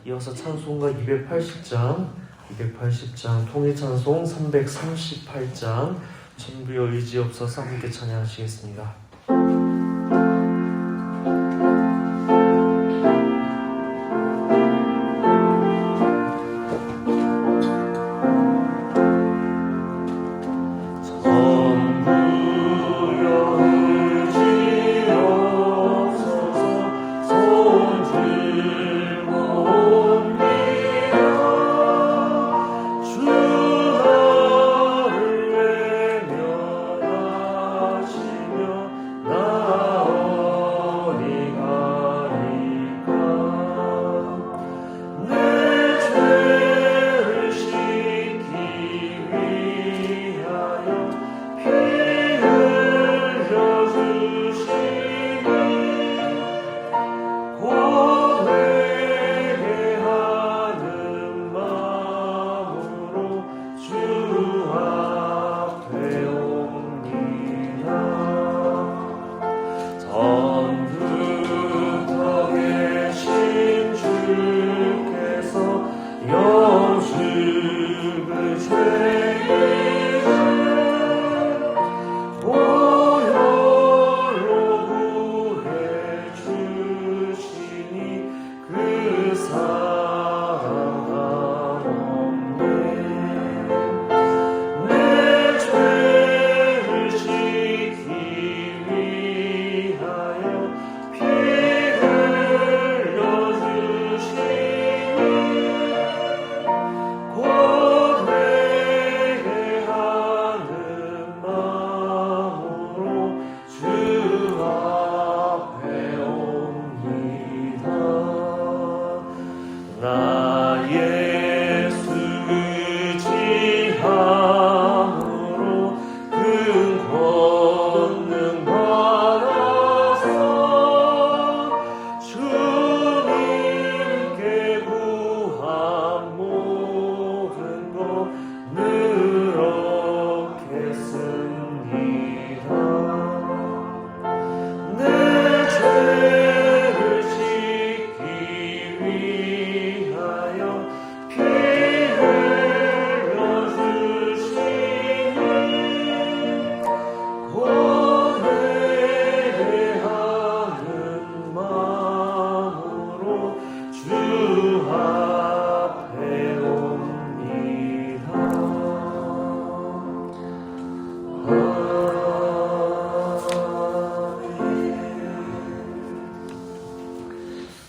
이어서 찬송가 280장 통일찬송 338장 천부여 의지없어서 함께 찬양하시겠습니다.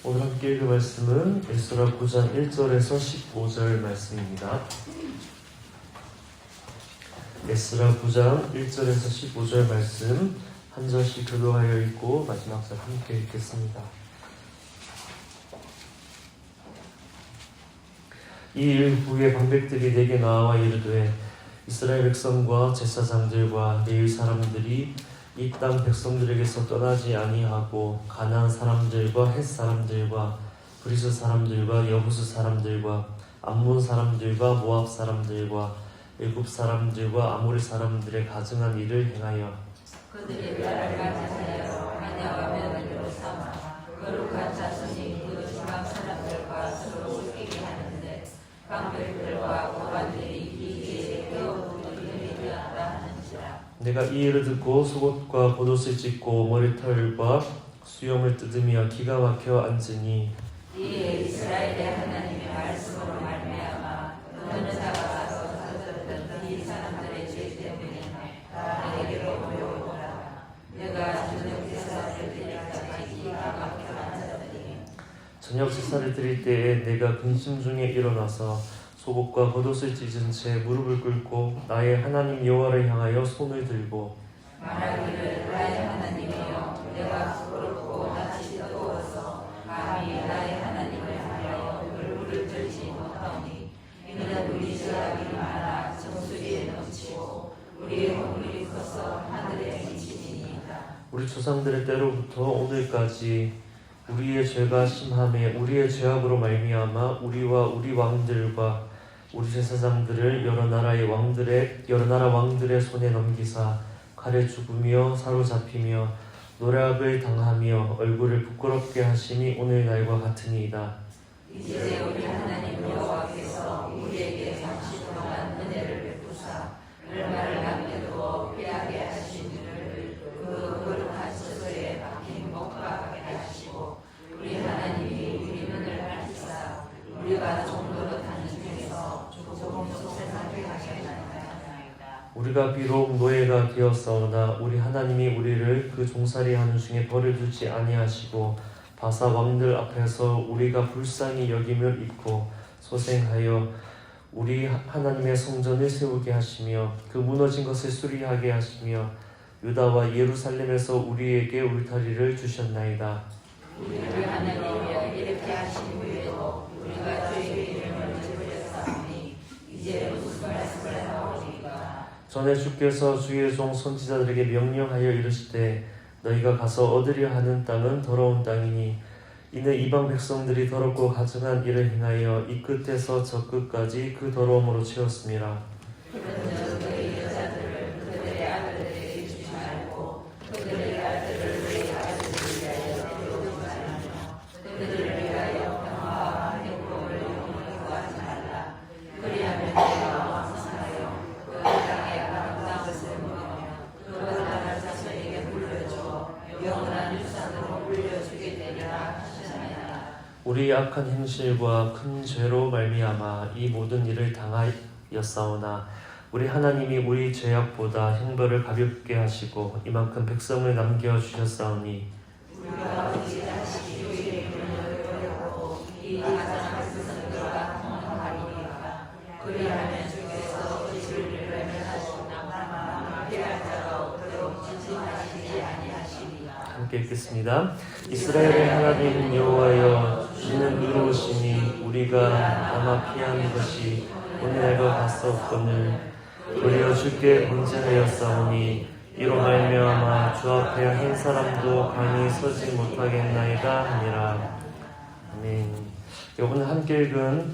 오늘 함께 읽을 말씀은 에스라 9장 1절에서 15절 말씀입니다. 에스라 9장 1절에서 15절 말씀 한 절씩 교도하여 읽고 마지막 절 함께 읽겠습니다. 이 일 후에 방백들이 내게 나와 이르되 이스라엘 백성과 제사장들과 레위 사람들이 이 땅 백성들에게서 떠나지 아니하고 가나안 사람들과 헷 사람들과 브리스 사람들과 여부스 사람들과 암몬 사람들과 모압 사람들과 애굽 사람들과 아모리 사람들의 가증한 일을 행하여 그들이 나를 맞이하여 하냐와 며느리로 삼아 거룩한 자손이 그 지방 사람들과 서로 웃기게 하는데 방백들과 고관들이 이 일에 겨우 이름이 되었다 하는지라. 내가 이 일을 듣고 속옷과 겉옷을 찢고 머리털과 수염을 뜯으며 기가 막혀 앉으니 이에 이스라엘의 하나님의 말씀으로 말미암아 너는 다가가서 들었던 이 사람들의 죄 때문에 다 내게로 모여오라. 내가 저녁 제사를 드릴 때까지 기가 막혀 앉았더니 저녁 제사를 드릴 때에 내가 근심 중에 일어나서 속옷과 겉옷을 찢은 채 무릎을 꿇고 나의 하나님 여호와를 향하여 손을 들고 말하기를 나의 하나님이여 내가 부끄럽고 낯이 뜨거워서 감히 나의 하나님을 향하여 얼굴을 들지 못하오니 이는 우리 죄악이 많아 정수리에 넘치고 우리의 허물이 커서 하늘에 미치니이다. 우리 조상들의 때로부터 오늘까지 우리의 죄가 심함에 우리의 죄악으로 말미암아 우리와 우리 왕들과 우리 제사장들을 여러 나라 왕들의 손에 넘기사 칼에 죽으며 사로잡히며 노략을 당하며 얼굴을 부끄럽게 하심이 오늘 날과 같으니이다. 이제 우리 하나님 여호와께서 우리에게 잠시 동안 은혜를 베푸사 얼마를 남겨두어 피하게 하신 일을 그 거룩한 처소에 박힌 목과 같게 하시고 우리 하나님이 우리 눈을 밝히사 우리가 종로로 타는 중에서 조금 속세하게 하셨나이다. 우리가 비록 노예가 되었사오나 우리 하나님이 우리를 그 종살이 하는 중에 버려두지 아니하시고 바사 왕들 앞에서 우리가 불쌍히 여김을 입고 소생하여 우리 하나님의 성전을 세우게 하시며 그 무너진 것을 수리하게 하시며 유다와 예루살렘에서 우리에게 울타리를 주셨나이다. 우리를 하나님이여 이렇게 하신 후에도 우리가 죄의 이름을 저버렸사오니 이제 무슨 말씀을 하오리까. 전에 주께서 주의 종 선지자들에게 명령하여 이르시되 너희가 가서 얻으려 하는 땅은 더러운 땅이니 이는 이방 백성들이 더럽고 가증한 일을 행하여 이 끝에서 저 끝까지 그 더러움으로 채웠음이라. 그런즉 너희 여자들을 그들의 아들에게 주지 말고 그들의 아들을 너희 아들을 위하여 데려오지 말며 그들을 위하여 평화와 행복을 영원히 구하지 말라. 그리하면 내가 왕성하여 그 땅의 아름다운 것을 먹으며 그 나라 자손에게 물려주어 영원한 유산으로 물려주게 되리라 하셨나이다. 우리의 악한 행실과 큰 죄로 말미암아 이 모든 일을 당하였사오나 우리 하나님이 우리 죄악보다 형벌을 가볍게 하시고 이만큼 백성을 남겨주셨사오니 우리가 우리 자식 주의 이름을 외우고 이 가장 백성들과 통하리이까. 그리하면 주께서 이스라엘을 멸하시나 피할 자가 없도록 진실하시지 아니하시리라. 함께 읽겠습니다. 이스라엘의 하나님 여호와여 주는 의로우시니 우리가 아마 피한 것이 오늘날과 같사옵거늘 도리어 주께 범죄하였사오니 이로 말미암아 주 앞에 한 사람도 강히 서지 못하겠나이다 하니라. 아멘. 오늘 함께 읽은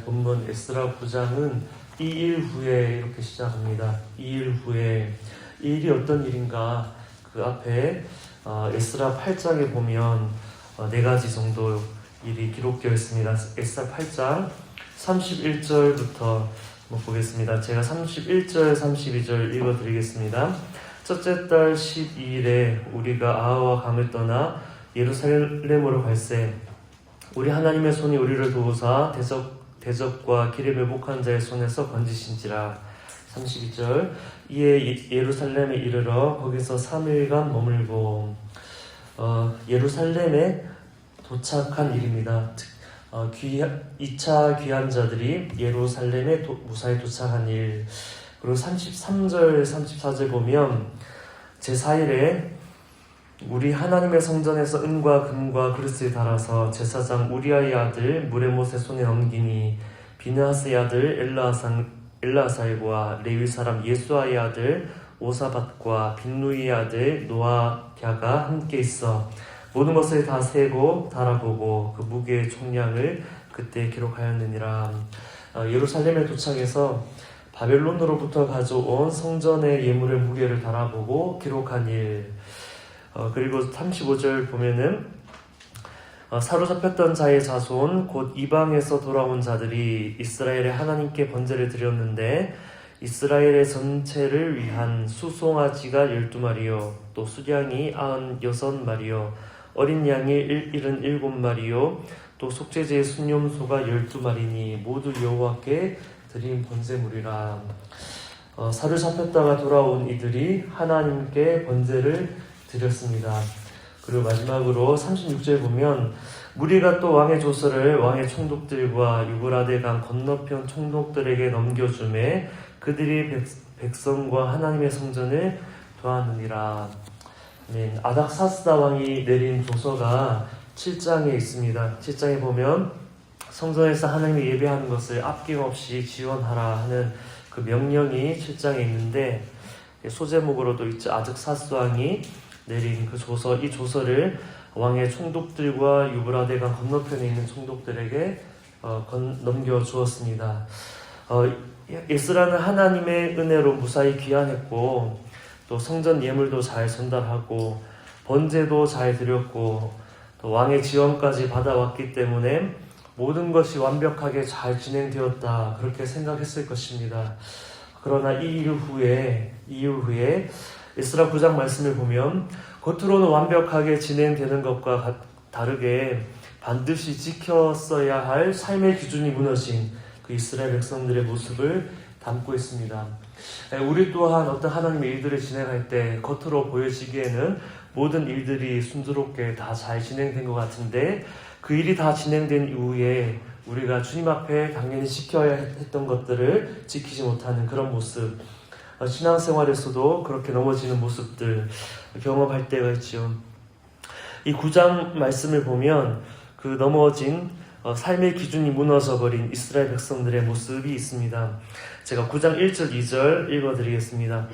본문 에스라 9장은 이 일 후에 이렇게 시작합니다. 이 일 후에 이 일이 어떤 일인가 그 앞에 에스라 8장에 보면 네 가지 정도 일이 기록되어 있습니다. 에스라 8장 31절부터 보겠습니다. 제가 31절, 32절 읽어드리겠습니다. 첫째 달 12일에 우리가 아하와 강을 떠나 예루살렘으로 갈새 우리 하나님의 손이 우리를 도우사 대적과 길에 매복한 자의 손에서 건지신지라. 32절 이에 예루살렘에 이르러 거기서 3일간 머물고 예루살렘에 도착한 일입니다. 2차 귀환자들이 예루살렘에 무사히 도착한 일. 그리고 33절 34절 보면 제4일에 우리 하나님의 성전에서 은과 금과 그릇을 달아서 제사장 우리아의 아들 무레못의 손에 넘기니 비느하스의 아들 엘라사일과 레위 사람 예수아의 아들 오사밧과 빈누이의 아들 노아갸가 함께 있어 모든 것을 다 세고 달아보고 그 무게의 총량을 그때 기록하였느니라. 예루살렘에 도착해서 바벨론으로부터 가져온 성전의 예물의 무게를 달아보고 기록한 일. 그리고 35절 보면은 사로잡혔던 자의 자손 곧 이방에서 돌아온 자들이 이스라엘의 하나님께 번제를 드렸는데 이스라엘의 전체를 위한 수송아지가 12마리요 또 수량이 96마리요 어린 양이 77마리요 또 속죄제의 순념소가 12마리니 모두 여호와께 드린 번제물이라. 사로잡혔다가 돌아온 이들이 하나님께 번제를 드렸습니다. 그리고 마지막으로 36절 보면 무리가 또 왕의 조서를 왕의 총독들과 유브라데 강 건너편 총독들에게 넘겨주매 그들이 백성과 하나님의 성전을 도하느니라. 아닥사스다 왕이 내린 조서가 7장에 있습니다. 7장에 보면 성전에서 하나님의 예배하는 것을 아낌없이 지원하라 하는 그 명령이 7장에 있는데 소제목으로도 있죠. 아닥사스 왕이 내린 그 조서, 이 조서를 왕의 총독들과 유브라데 강 건너편에 있는 총독들에게 넘겨주었습니다. 에스라는 하나님의 은혜로 무사히 귀환했고 또 성전 예물도 잘 전달하고 번제도 잘 드렸고 또 왕의 지원까지 받아왔기 때문에 모든 것이 완벽하게 잘 진행되었다 그렇게 생각했을 것입니다. 그러나 이 일 후에 에스라 9장 말씀을 보면 겉으로는 완벽하게 진행되는 것과 다르게 반드시 지켰어야 할 삶의 기준이 무너진 그 이스라엘 백성들의 모습을 담고 있습니다. 우리 또한 어떤 하나님의 일들을 진행할 때 겉으로 보여지기에는 모든 일들이 순조롭게 다 잘 진행된 것 같은데 그 일이 다 진행된 이후에 우리가 주님 앞에 당연히 지켜야 했던 것들을 지키지 못하는 그런 모습, 신앙생활에서도 그렇게 넘어지는 모습들 경험할 때가 있죠. 이 9장 말씀을 보면 그 넘어진 삶의 기준이 무너져버린 이스라엘 백성들의 모습이 있습니다. 제가 9장 1절 2절 읽어드리겠습니다.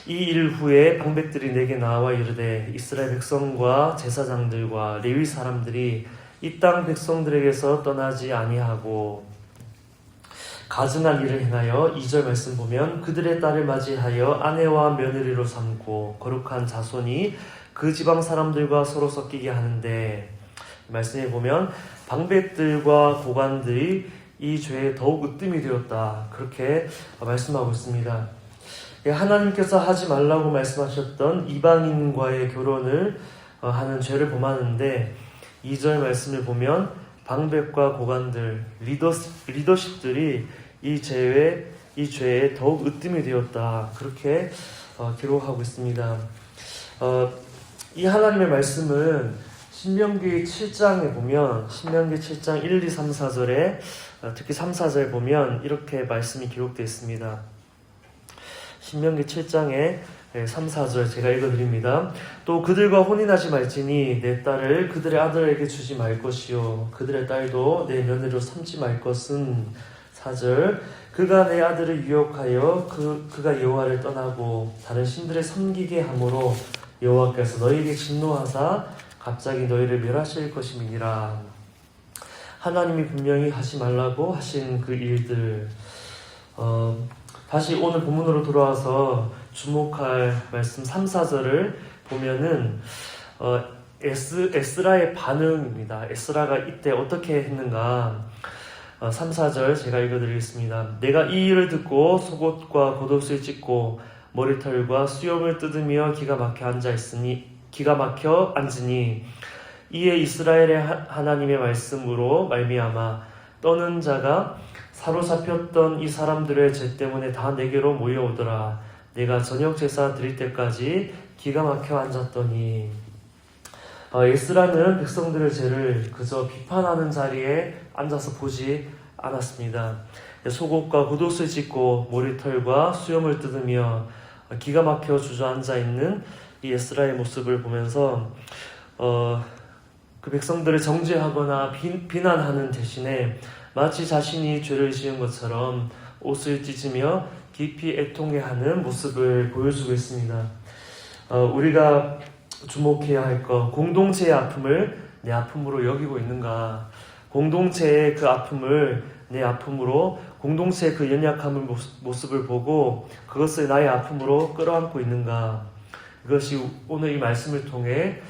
이 일 후에 방백들이 내게 나와 이르되 이스라엘 백성과 제사장들과 레위 사람들이 이 땅 백성들에게서 떠나지 아니하고 가증한 일을 행하여 2절 말씀 보면 그들의 딸을 맞이하여 아내와 며느리로 삼고 거룩한 자손이 그 지방 사람들과 서로 섞이게 하는데 말씀에 보면 방백들과 고관들이 이 죄에 더욱 으뜸이 되었다 그렇게 말씀하고 있습니다. 하나님께서 하지 말라고 말씀하셨던 이방인과의 결혼을 하는 죄를 범하는데 2절 말씀을 보면 방백과 고관들, 리더십들이 이 죄에 더욱 으뜸이 되었다 그렇게 기록하고 있습니다. 이 하나님의 말씀은 신명기 7장에 보면 신명기 7장 1, 2, 3, 4절에 특히 3, 4절 보면 이렇게 말씀이 기록되어 있습니다. 신명기 7장에 3, 4절 제가 읽어드립니다. 또 그들과 혼인하지 말지니 내 딸을 그들의 아들에게 주지 말 것이요 그들의 딸도 내 며느리로 삼지 말 것은 4절 그가 내 아들을 유혹하여 그가 여호와를 떠나고 다른 신들을 섬기게 함으로 여호와께서 너희에게 진노하사 갑자기 너희를 멸하실 것임이니라. 하나님이 분명히 하지 말라고 하신 그 일들 다시 오늘 본문으로 돌아와서 주목할 말씀 3, 4절을 보면은 에스라의 반응입니다. 에스라가 이때 어떻게 했는가 3, 4절 제가 읽어드리겠습니다. 내가 이 일을 듣고 속옷과 겉옷을 찢고 머리털과 수염을 뜯으며 기가 막혀 앉으니 이에 이스라엘의 하나님의 말씀으로 말미암아 떠는 자가 사로잡혔던 이 사람들의 죄 때문에 다 내게로 모여오더라. 내가 저녁 제사 드릴 때까지 기가 막혀 앉았더니 에스라는 백성들의 죄를 그저 비판하는 자리에 앉아서 보지 않았습니다. 속옷과 겉옷을 찢고 머리털과 수염을 뜯으며 기가 막혀 주저앉아 있는 이 에스라의 모습을 보면서 그 백성들을 정죄하거나 비난하는 대신에 마치 자신이 죄를 지은 것처럼 옷을 찢으며 깊이 애통해하는 모습을 보여주고 있습니다. 우리가 주목해야 할 것, 공동체의 아픔을 내 아픔으로 여기고 있는가? 공동체의 그 아픔을 내 아픔으로 공동체의 그 연약함의 모습을 보고 그것을 나의 아픔으로 끌어안고 있는가? 이것이 오늘 이 말씀을 통해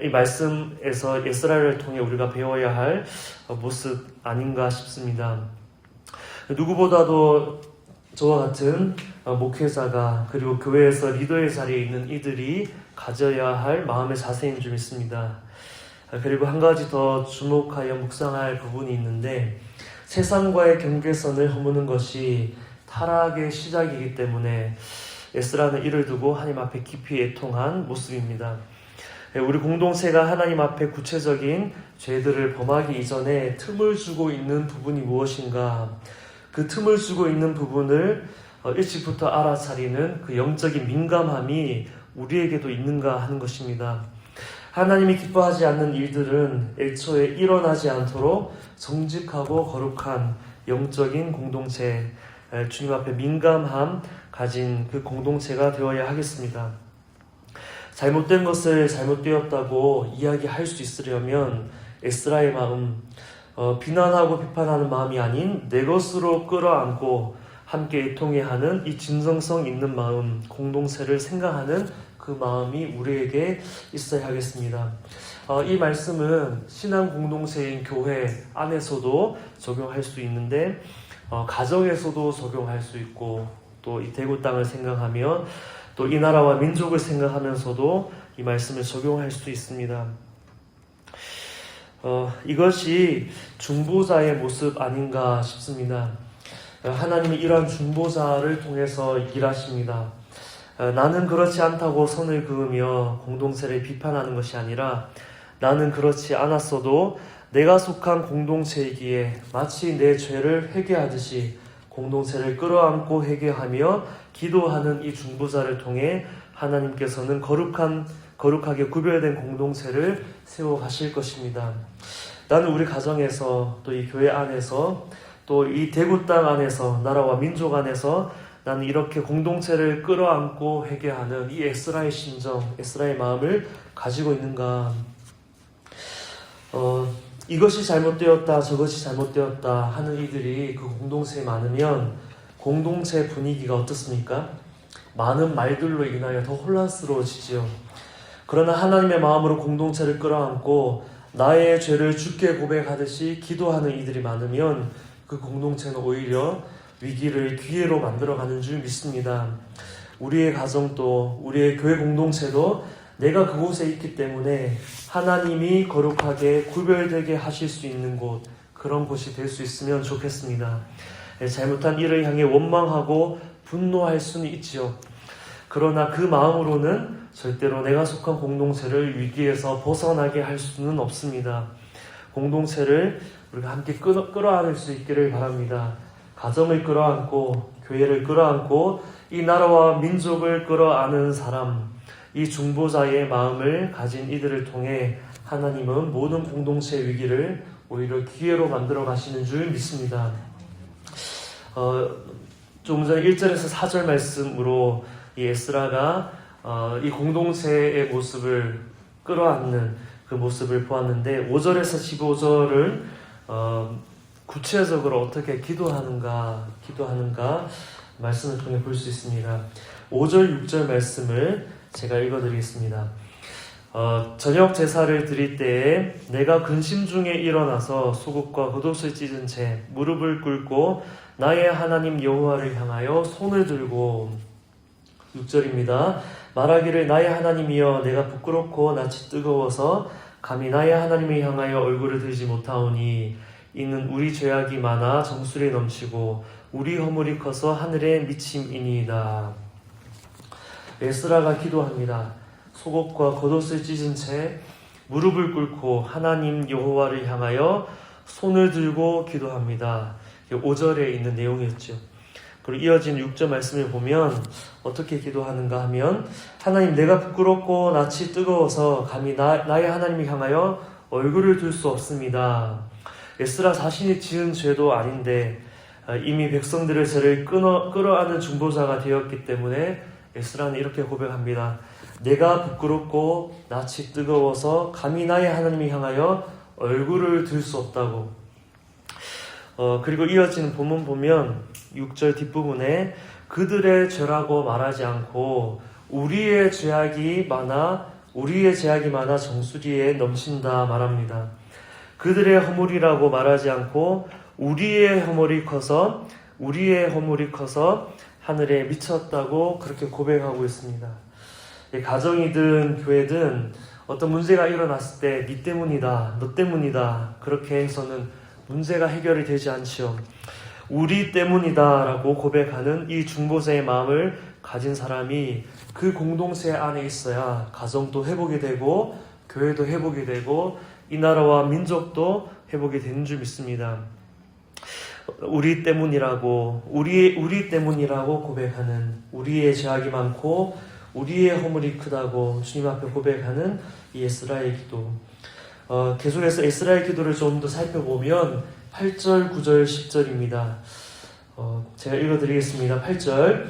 이 말씀에서 에스라를 통해 우리가 배워야 할 모습 아닌가 싶습니다. 누구보다도 저와 같은 목회자가 그리고 교회에서 리더의 자리에 있는 이들이 가져야 할 마음의 자세인 줄 믿습니다. 그리고 한 가지 더 주목하여 묵상할 부분이 있는데 세상과의 경계선을 허무는 것이 타락의 시작이기 때문에 에스라는 이를 두고 하나님 앞에 깊이 애통한 모습입니다. 우리 공동체가 하나님 앞에 구체적인 죄들을 범하기 이전에 틈을 주고 있는 부분이 무엇인가, 그 틈을 주고 있는 부분을 일찍부터 알아차리는 그 영적인 민감함이 우리에게도 있는가 하는 것입니다. 하나님이 기뻐하지 않는 일들은 애초에 일어나지 않도록 정직하고 거룩한 영적인 공동체, 주님 앞에 민감함 가진 그 공동체가 되어야 하겠습니다. 잘못된 것을 잘못되었다고 이야기할 수 있으려면 에스라의 마음, 비난하고 비판하는 마음이 아닌 내 것으로 끌어안고 함께 애통해하는 이 진정성 있는 마음, 공동체를 생각하는 그 마음이 우리에게 있어야 하겠습니다. 이 말씀은 신앙 공동체인 교회 안에서도 적용할 수 있는데 가정에서도 적용할 수 있고 또 이 대구 땅을 생각하며 또 이 나라와 민족을 생각하면서도 이 말씀을 적용할 수 있습니다. 이것이 중보자의 모습 아닌가 싶습니다. 하나님이 이러한 중보자를 통해서 일하십니다. 나는 그렇지 않다고 선을 그으며 공동체를 비판하는 것이 아니라 나는 그렇지 않았어도 내가 속한 공동체이기에 마치 내 죄를 회개하듯이 공동체를 끌어안고 회개하며 기도하는 이 중보자를 통해 하나님께서는 거룩하게 구별된 공동체를 세워 가실 것입니다. 나는 우리 가정에서 또 이 교회 안에서 또 이 대구 땅 안에서 나라와 민족 안에서 나는 이렇게 공동체를 끌어안고 회개하는 이 에스라의 심정, 에스라의 마음을 가지고 있는가? 이것이 잘못되었다, 저것이 잘못되었다 하는 이들이 그 공동체에 많으면 공동체 분위기가 어떻습니까? 많은 말들로 인하여 더 혼란스러워지지요. 그러나 하나님의 마음으로 공동체를 끌어안고 나의 죄를 주께 고백하듯이 기도하는 이들이 많으면 그 공동체는 오히려 위기를 기회로 만들어가는 줄 믿습니다. 우리의 가정도 우리의 교회 공동체도 내가 그곳에 있기 때문에 하나님이 거룩하게 구별되게 하실 수 있는 곳, 그런 곳이 될 수 있으면 좋겠습니다. 잘못한 일을 향해 원망하고 분노할 수는 있지요. 그러나 그 마음으로는 절대로 내가 속한 공동체를 위기에서 벗어나게 할 수는 없습니다. 공동체를 우리가 함께 끌어안을 수 있기를 바랍니다. 가정을 끌어안고 교회를 끌어안고 이 나라와 민족을 끌어안은 사람, 이 중보자의 마음을 가진 이들을 통해 하나님은 모든 공동체의 위기를 오히려 기회로 만들어 가시는 줄 믿습니다. 조금 전에 1절에서 4절 말씀으로 이 에스라가 이 공동체의 모습을 끌어안는 그 모습을 보았는데 5절에서 15절을 구체적으로 어떻게 기도하는가 말씀을 통해 볼 수 있습니다. 5절, 6절 말씀을 제가 읽어드리겠습니다. 저녁 제사를 드릴 때에 내가 근심 중에 일어나서 속옷과 겉옷을 찢은 채 무릎을 꿇고 나의 하나님 여호와를 향하여 손을 들고 6절입니다. 말하기를 나의 하나님이여 내가 부끄럽고 낯이 뜨거워서 감히 나의 하나님을 향하여 얼굴을 들지 못하오니 이는 우리 죄악이 많아 정수리 넘치고 우리 허물이 커서 하늘에 미침이니이다. 에스라가 기도합니다. 속옷과 겉옷을 찢은 채 무릎을 꿇고 하나님 여호와를 향하여 손을 들고 기도합니다. 5절에 있는 내용이었죠. 그리고 이어진 6절 말씀을 보면 어떻게 기도하는가 하면 하나님 내가 부끄럽고 낯이 뜨거워서 감히 나의 하나님을 향하여 얼굴을 들 수 없습니다. 에스라 자신이 지은 죄도 아닌데 이미 백성들의 죄를 끌어안는 중보자가 되었기 때문에 에스라는 이렇게 고백합니다. 내가 부끄럽고 낯이 뜨거워서 감히 나의 하나님을 향하여 얼굴을 들 수 없다고. 그리고 이어지는 본문 보면 6절 뒷부분에 그들의 죄라고 말하지 않고 우리의 죄악이 많아 정수리에 넘친다 말합니다. 그들의 허물이라고 말하지 않고 우리의 허물이 커서 하늘에 미쳤다고 그렇게 고백하고 있습니다. 가정이든 교회든 어떤 문제가 일어났을 때 네 때문이다, 너 때문이다 그렇게 해서는 문제가 해결이 되지 않지요. 우리 때문이다 라고 고백하는 이 중보자의 마음을 가진 사람이 그 공동체 안에 있어야 가정도 회복이 되고 교회도 회복이 되고 이 나라와 민족도 회복이 되는 줄 믿습니다. 우리 때문이라고 고백하는, 우리의 죄악이 많고 우리의 허물이 크다고 주님 앞에 고백하는 이 에스라의 기도. 계속해서 에스라의 기도를 좀 더 살펴보면 8절, 9절, 10절입니다. 제가 읽어드리겠습니다. 8절.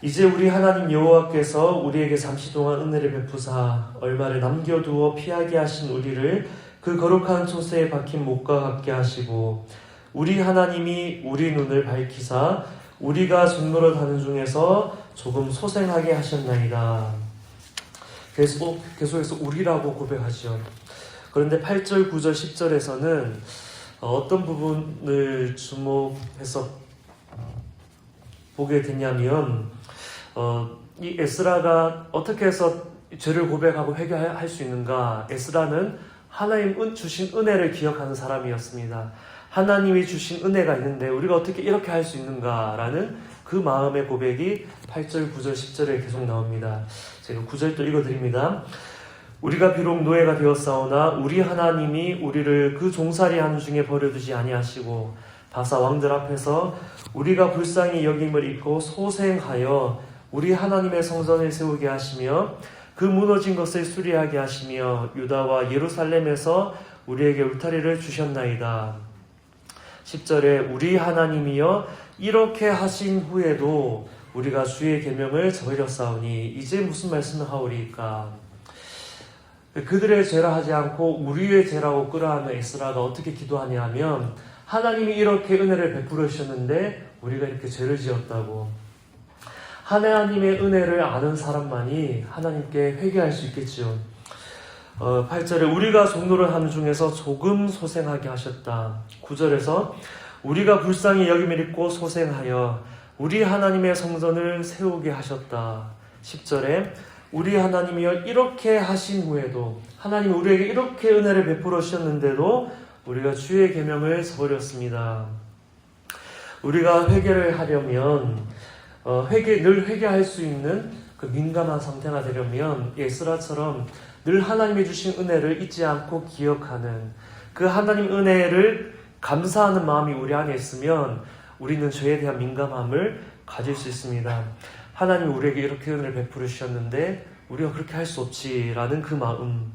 이제 우리 하나님 여호와께서 우리에게 잠시 동안 은혜를 베푸사 얼마를 남겨두어 피하게 하신 우리를 그 거룩한 초세에 박힌 목과 같게 하시고 우리 하나님이 우리 눈을 밝히사 우리가 종로를 하는 중에서 조금 소생하게 하셨나이다. 계속해서 우리라고 고백하죠. 그런데 8절, 9절, 10절에서는 어떤 부분을 주목해서 보게 되냐면 이 에스라가 어떻게 해서 죄를 고백하고 회개할 수 있는가? 에스라는 하나님 주신 은혜를 기억하는 사람이었습니다. 하나님이 주신 은혜가 있는데 우리가 어떻게 이렇게 할 수 있는가라는 그 마음의 고백이 8절, 9절, 10절에 계속 나옵니다. 제가 9절도 읽어드립니다. 우리가 비록 노예가 되었사오나 우리 하나님이 우리를 그 종살이 하는 중에 버려두지 아니하시고 바사 왕들 앞에서 우리가 불쌍히 여김을 입고 소생하여 우리 하나님의 성전을 세우게 하시며 그 무너진 것을 수리하게 하시며 유다와 예루살렘에서 우리에게 울타리를 주셨나이다. 10절에 우리 하나님이여 이렇게 하신 후에도 우리가 주의 계명을 저버렸사오니 이제 무슨 말씀을 하오리까? 그들의 죄라 하지 않고 우리의 죄라고 끌어안는 에스라가 어떻게 기도하냐면 하나님이 이렇게 은혜를 베풀어 주셨는데 우리가 이렇게 죄를 지었다고. 하나님의 은혜를 아는 사람만이 하나님께 회개할 수 있겠지요. 8절에 우리가 종로를 하는 중에서 조금 소생하게 하셨다. 9절에서 우리가 불쌍히 여김을 입고 소생하여 우리 하나님의 성전을 세우게 하셨다. 10절에 우리 하나님이여 이렇게 하신 후에도 하나님이 우리에게 이렇게 은혜를 베풀어 주셨는데도 우리가 주의 계명을 저버렸습니다. 우리가 회개를 하려면 늘 회개할 수 있는 그 민감한 상태가 되려면 에스라처럼 늘 하나님이 주신 은혜를 잊지 않고 기억하는 그 하나님 은혜를 감사하는 마음이 우리 안에 있으면 우리는 죄에 대한 민감함을 가질 수 있습니다. 하나님이 우리에게 이렇게 은혜를 베풀어 주셨는데 우리가 그렇게 할 수 없지라는 그 마음.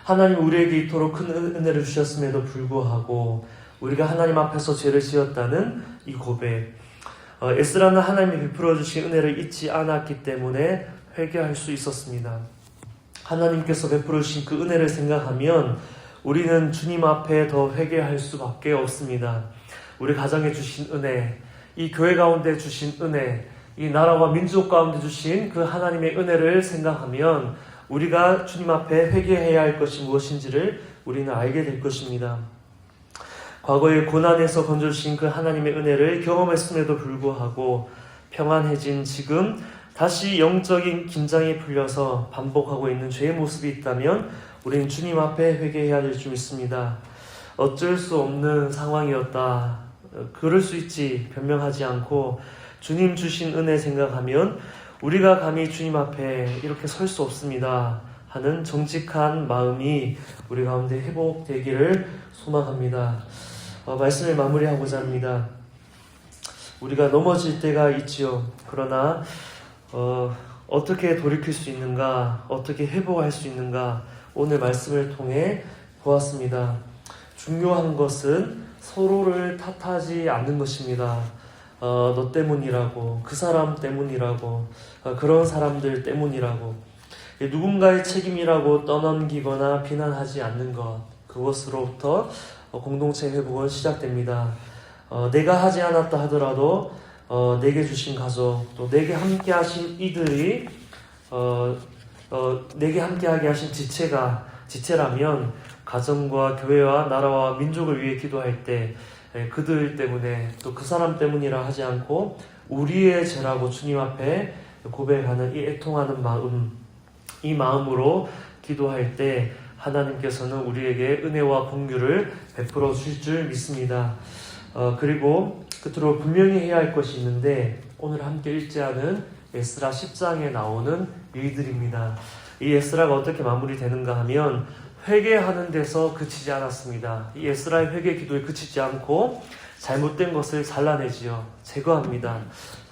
하나님이 우리에게 이토록 큰 은혜를 주셨음에도 불구하고 우리가 하나님 앞에서 죄를 지었다는 이 고백. 에스라는 하나님이 베풀어 주신 은혜를 잊지 않았기 때문에 회개할 수 있었습니다. 하나님께서 베풀어 주신 그 은혜를 생각하면 우리는 주님 앞에 더 회개할 수밖에 없습니다. 우리 가정에 주신 은혜, 이 교회 가운데 주신 은혜, 이 나라와 민족 가운데 주신 그 하나님의 은혜를 생각하면 우리가 주님 앞에 회개해야 할 것이 무엇인지를 우리는 알게 될 것입니다. 과거의 고난에서 건져주신 그 하나님의 은혜를 경험했음에도 불구하고 평안해진 지금 다시 영적인 긴장이 풀려서 반복하고 있는 죄의 모습이 있다면 우리는 주님 앞에 회개해야 될 줄 믿습니다. 어쩔 수 없는 상황이었다. 그럴 수 있지. 변명하지 않고 주님 주신 은혜 생각하면 우리가 감히 주님 앞에 이렇게 설 수 없습니다 하는 정직한 마음이 우리 가운데 회복되기를 소망합니다. 말씀을 마무리하고자 합니다. 우리가 넘어질 때가 있지요. 그러나 어떻게 돌이킬 수 있는가, 어떻게 회복할 수 있는가 오늘 말씀을 통해 보았습니다. 중요한 것은 서로를 탓하지 않는 것입니다. 너 때문이라고, 그 사람 때문이라고, 그런 사람들 때문이라고 누군가의 책임이라고 떠넘기거나 비난하지 않는 것, 그것으로부터 공동체 회복은 시작됩니다. 내가 하지 않았다 하더라도 내게 주신 가족, 또 내게 함께 하신 이들이 내게 함께하게 하신 지체라면 가정과 교회와 나라와 민족을 위해 기도할 때 그들 때문에 또 그 사람 때문이라 하지 않고 우리의 죄라고 주님 앞에 고백하는 이 애통하는 마음, 이 마음으로 기도할 때 하나님께서는 우리에게 은혜와 공유를 베풀어 주실 줄 믿습니다. 그리고 끝으로 분명히 해야 할 것이 있는데 오늘 함께 읽지 않은 에스라 10장에 나오는 일들입니다. 이 에스라가 어떻게 마무리되는가 하면 회개하는 데서 그치지 않았습니다. 이 에스라의 회개 기도에 그치지 않고 잘못된 것을 잘라내지요. 제거합니다.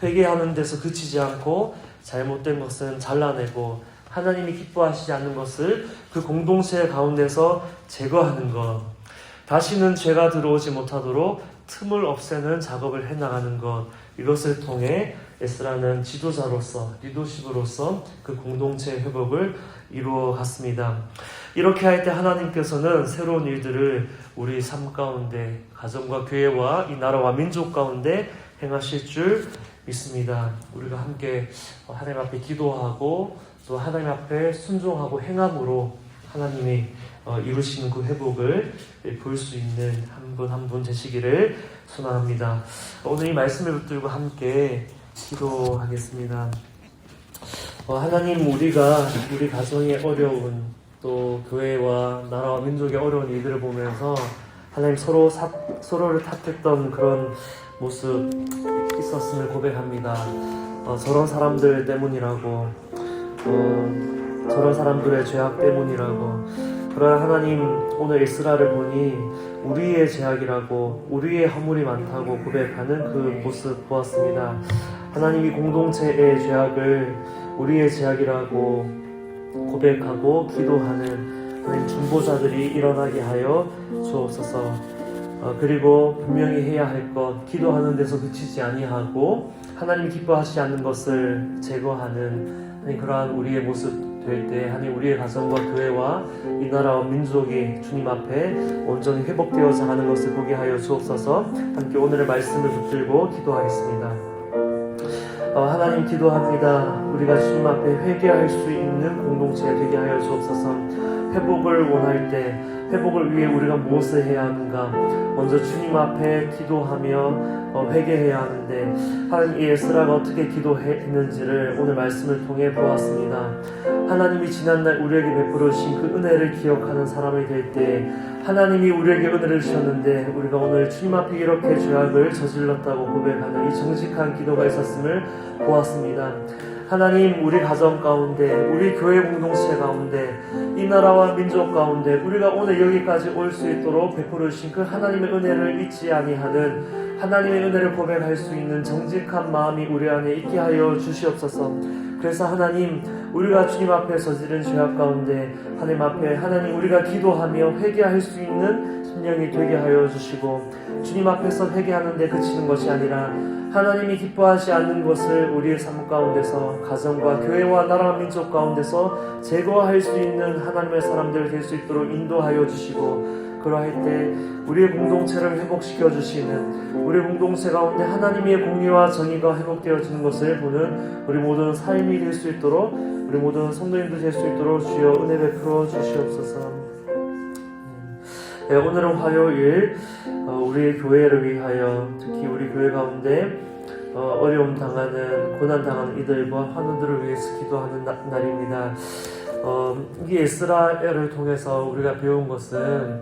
회개하는 데서 그치지 않고 잘못된 것은 잘라내고 하나님이 기뻐하시지 않는 것을 그 공동체 가운데서 제거하는 것, 다시는 죄가 들어오지 못하도록 틈을 없애는 작업을 해나가는 것, 이것을 통해 에스라는 지도자로서 리더십으로서 그 공동체의 회복을 이루어 갔습니다. 이렇게 할 때 하나님께서는 새로운 일들을 우리 삶 가운데 가정과 교회와 이 나라와 민족 가운데 행하실 줄 믿습니다. 우리가 함께 하나님 앞에 기도하고 또 하나님 앞에 순종하고 행함으로 하나님이 이루시는 그 회복을 볼 수 있는 한 분 한 분 되시기를 소망합니다. 오늘 이 말씀을 붙들고 함께 기도하겠습니다. 하나님, 우리 가정의 어려운 또 교회와 나라와 민족의 어려운 일들을 보면서 하나님 서로를 탓했던 그런 모습 있었음을 고백합니다. 저런 사람들 때문이라고, 저런 사람들의 죄악 때문이라고. 그러나 하나님, 오늘 에스라를 보니 우리의 죄악이라고, 우리의 허물이 많다고 고백하는 그 모습 보았습니다. 하나님이 공동체의 죄악을 우리의 죄악이라고 고백하고 기도하는 하나님 중보자들이 일어나게 하여 주옵소서. 그리고 분명히 해야 할 것, 기도하는 데서 그치지 아니하고 하나님 기뻐하시지 않는 것을 제거하는 하나님 그러한 우리의 모습 될 때 하나님 우리의 가정과 교회와 이 나라와 민족이 주님 앞에 온전히 회복되어져 가는 것을 보게 하여 주옵소서. 함께 오늘의 말씀을 붙들고 기도하겠습니다. 하나님, 기도합니다. 우리가 주님 앞에 회개할 수 있는 공동체가 되게 하여 주옵소서. 회복을 원할 때 회복을 위해 우리가 무엇을 해야 하는가? 먼저 주님 앞에 기도하며 회개해야 하는데 하나님, 이 에스라가 어떻게 기도했는지를 오늘 말씀을 통해 보았습니다. 하나님이 지난날 우리에게 베풀어 주신 그 은혜를 기억하는 사람이 될 때 하나님이 우리에게 은혜를 주셨는데 우리가 오늘 주님 앞에 이렇게 죄악을 저질렀다고 고백하는 이 정직한 기도가 있었음을 보았습니다. 하나님, 우리 가정 가운데, 우리 교회 공동체 가운데, 이 나라와 민족 가운데 우리가 오늘 여기까지 올 수 있도록 베풀어 주신 그 하나님의 은혜를 잊지 아니하는, 하나님의 은혜를 고백할 수 있는 정직한 마음이 우리 안에 있게 하여 주시옵소서. 그래서 하나님, 우리가 주님 앞에 저지른 죄악 가운데 하나님 앞에 하나님 우리가 기도하며 회개할 수 있는 심령이 되게 하여 주시고, 주님 앞에서 회개하는데 그치는 것이 아니라 하나님이 기뻐하지 않는 것을 우리의 삶 가운데서 가정과 교회와 나라 민족 가운데서 제거할 수 있는 하나님의 사람들 될 수 있도록 인도하여 주시고, 그러할 때 우리의 공동체를 회복시켜 주시는, 우리 공동체 가운데 하나님의 공의와 정의가 회복되어지는 것을 보는 우리 모든 삶이 될 수 있도록, 우리 모든 성도님들 될 수 있도록 주여 은혜 베풀어 주시옵소서. 네, 오늘은 화요일, 우리의 교회를 위하여 특히 우리 교회 가운데 어려움 당하는, 고난 당하는 이들과 환우들을 위해서 기도하는 날입니다. 이 에스라를 통해서 우리가 배운 것은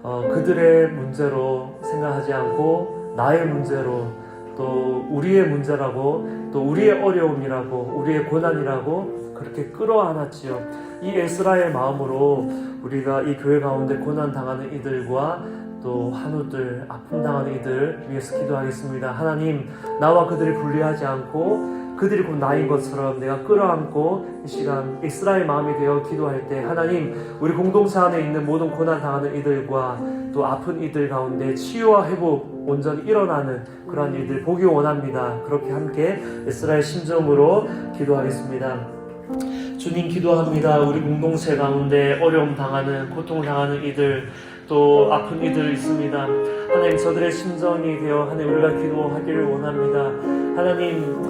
그들의 문제로 생각하지 않고 나의 문제로, 또 우리의 문제라고, 또 우리의 어려움이라고, 우리의 고난이라고 그렇게 끌어안았지요. 이 에스라의 마음으로 우리가 이 교회 가운데 고난 당하는 이들과 또 한우들, 아픔 당하는 이들 위해서 기도하겠습니다. 하나님, 나와 그들이 분리하지 않고 그들이 곧 나인 것처럼 내가 끌어안고 이 시간 에스라의 마음이 되어 기도할 때 하나님, 우리 공동체 안에 있는 모든 고난 당하는 이들과 또 아픈 이들 가운데 치유와 회복 온전히 일어나는 그러한 일들 보기 원합니다. 그렇게 함께 에스라의 심정으로 기도하겠습니다. 주님, 기도합니다. 우리 공동체 가운데 어려움 당하는, 고통 당하는 이들, 또 아픈 이들 있습니다. 하나님 저들의 심정이 되어 하나님 우리가 기도하기를 원합니다. 하나님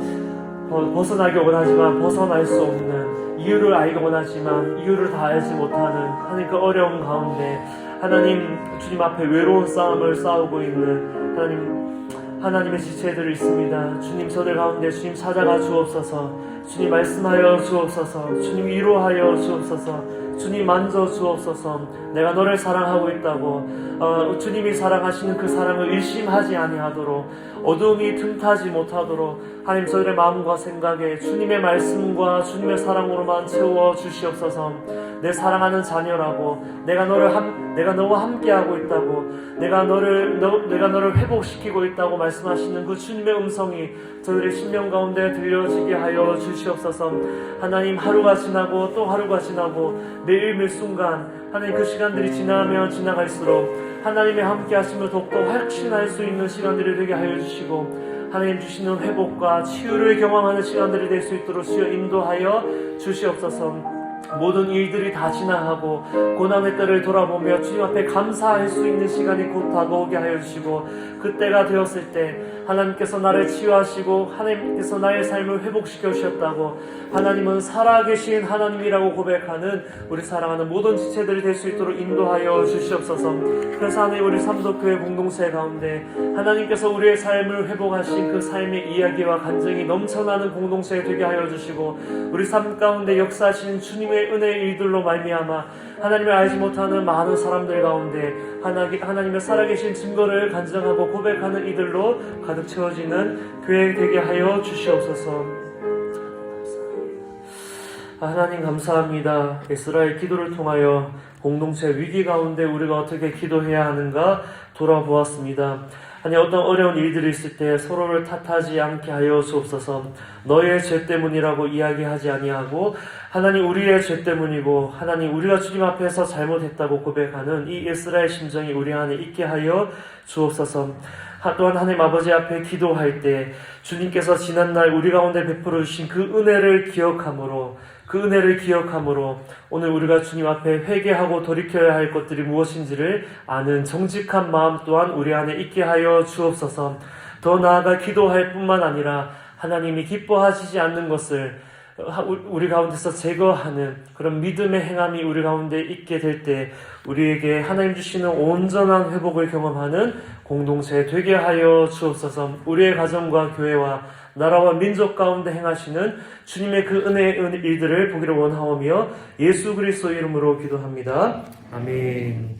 벗어나기 원하지만 벗어날 수 없는, 이유를 알기 원하지만 이유를 다 알지 못하는 하나님 그 어려움 가운데 하나님 주님 앞에 외로운 싸움을 싸우고 있는 하나님의 지체들이 있습니다. 주님 저들 가운데 주님 찾아가 주옵소서. 주님 말씀하여 주옵소서. 주님 위로하여 주옵소서. 주님 만져 주옵소서. 내가 너를 사랑하고 있다고 주님이 사랑하시는 그 사랑을 일심하지 아니하도록, 어두움이 틈타지 못하도록 하나님 저들의 마음과 생각에 주님의 말씀과 주님의 사랑으로만 채워 주시옵소서. 내 사랑하는 자녀라고, 내가 너와 함께하고 있다고, 내가 너를 회복시키고 있다고 말씀하시는 그 주님의 음성이 저들의 심령 가운데 들려지게 하여 주시옵소서. 하나님 하루가 지나고 또 하루가 지나고 매일 순간 하나님 그 시간들이 지나면 지나갈수록 하나님의 함께 하심을 더욱더 확신할 수 있는 시간들이 되게 하여 주시고, 하나님 주시는 회복과 치유를 경험하는 시간들이 될 수 있도록 주여 인도하여 주시옵소서. 모든 일들이 다 지나가고 고난의 때를 돌아보며 주님 앞에 감사할 수 있는 시간이 곧 다가오게 하여 주시고, 그때가 되었을 때 하나님께서 나를 치유하시고 하나님께서 나의 삶을 회복시켜 주셨다고, 하나님은 살아계신 하나님이라고 고백하는 우리 사랑하는 모든 지체들이 될 수 있도록 인도하여 주시옵소서. 그래서 하나님 우리 삼도교회 공동체 가운데 하나님께서 우리의 삶을 회복하신 그 삶의 이야기와 간증이 넘쳐나는 공동체 되게 하여 주시고, 우리 삶 가운데 역사하신 주님의 은혜의 일들로 말미암아 하나님을 알지 못하는 많은 사람들 가운데 하나님의 살아계신 증거를 간증하고 고백하는 이들로 가득 채워지는 교회 되게 하여 주시옵소서. 하나님 감사합니다. 이스라엘 기도를 통하여 공동체 위기 가운데 우리가 어떻게 기도해야 하는가 돌아보았습니다. 아니 어떤 어려운 일들이 있을 때 서로를 탓하지 않게 하여 주옵소서. 너의 죄 때문이라고 이야기하지 아니하고 하나님 우리의 죄 때문이고 하나님 우리가 주님 앞에서 잘못했다고 고백하는 이 이스라엘 심정이 우리 안에 있게 하여 주옵소서. 또한 하나님 아버지 앞에 기도할 때 주님께서 지난날 우리 가운데 베풀어 주신 그 은혜를 기억함으로 오늘 우리가 주님 앞에 회개하고 돌이켜야 할 것들이 무엇인지를 아는 정직한 마음 또한 우리 안에 있게 하여 주옵소서. 더 나아가 기도할 뿐만 아니라 하나님이 기뻐하시지 않는 것을 우리 가운데서 제거하는 그런 믿음의 행함이 우리 가운데 있게 될 때 우리에게 하나님 주시는 온전한 회복을 경험하는 공동체 되게 하여 주옵소서. 우리의 가정과 교회와 나라와 민족 가운데 행하시는 주님의 그 은혜의 일들을 보기를 원하오며 예수 그리스도 이름으로 기도합니다. 아멘.